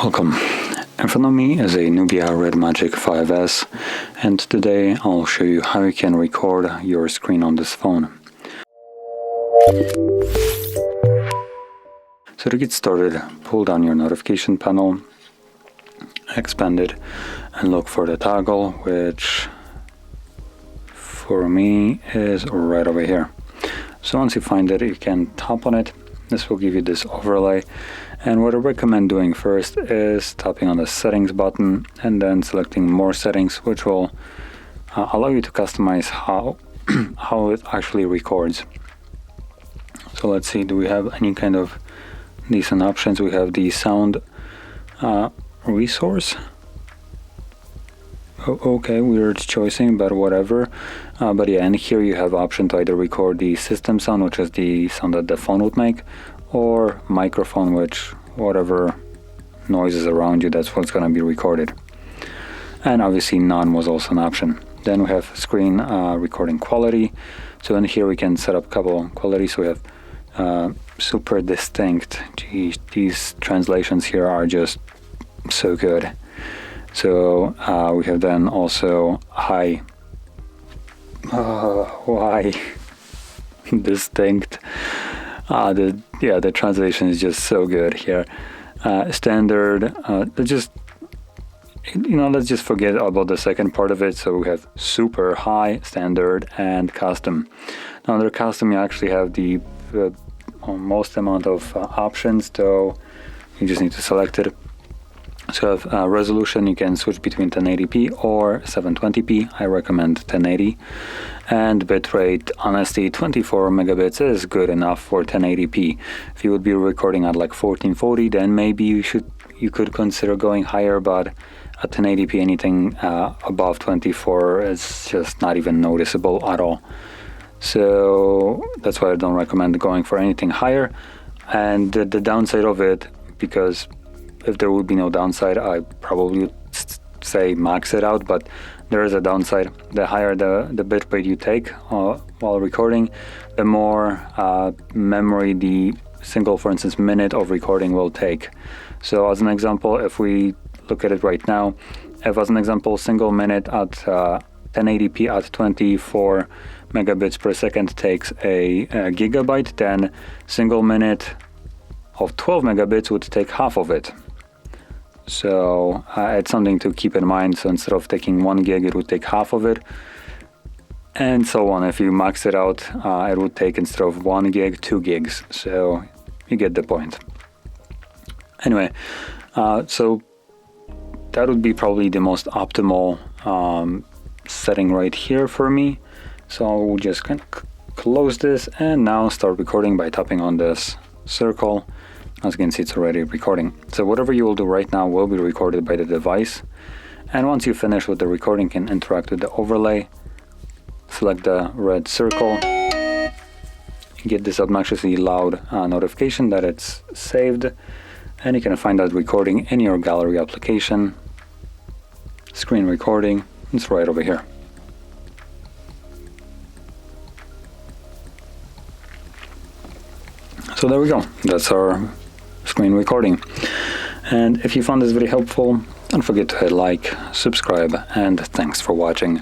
Welcome. In front of me is a NUBIA Red Magic 5S, and today I'll show you how you can record your screen on this phone. So to get started, pull down your notification panel, expand it, and look for the toggle, which for me is right over here. So once you find it, you can tap on it. This will give you this overlay, and what I recommend doing first is tapping on the settings button and then selecting more settings, which will allow you to customize how it actually records. So let's see, do we have any kind of decent options? We have the sound resource. Okay, weird choosing, but whatever. But yeah, and here you have option to either record the system sound, which is the sound that the phone would make, or microphone, which whatever noises around you, that's what's going to be recorded. And obviously none was also an option. Then we have screen recording quality. So in here we can set up a couple qualities. So we have super distinct. Geez, these translations here are just so good. So we have then also high, why distinct. The translation is just so good here. Standard. Let's just forget about the second part of it. So we have super, high, standard, and custom. Now under custom, you actually have the most amount of options, so you just need to select it. So resolution, you can switch between 1080p or 720p. I recommend 1080. And bitrate, honestly, 24 megabits is good enough for 1080p. If you would be recording at like 1440, then maybe you could consider going higher, but at 1080p, anything above 24 is just not even noticeable at all. So that's why I don't recommend going for anything higher. And the downside of it, because if there would be no downside, I probably would say max it out, but there is a downside. The higher the bitrate you take while recording, the more memory the single, for instance, minute of recording will take. So as an example, if we look at it right now, if as an example, single minute at 1080p at 24 megabits per second takes a gigabyte, then single minute of 12 megabits would take half of it. So it's something to keep in mind. So instead of taking 1 gig, it would take half of it, and so on. If you max it out, it would take, instead of 1 gig, 2 gigs. So you get the point. Anyway, so that would be probably the most optimal setting right here for me. So we'll just kind of close this and now start recording by tapping on this circle. As you can see, it's already recording. So whatever you will do right now will be recorded by the device. And once you finish with the recording, you can interact with the overlay. Select the red circle. You get this obnoxiously loud notification that it's saved. And you can find that recording in your gallery application. Screen recording. It's right over here. So there we go. That's our screen recording. And if you found this video helpful, don't forget to hit like, subscribe, and thanks for watching.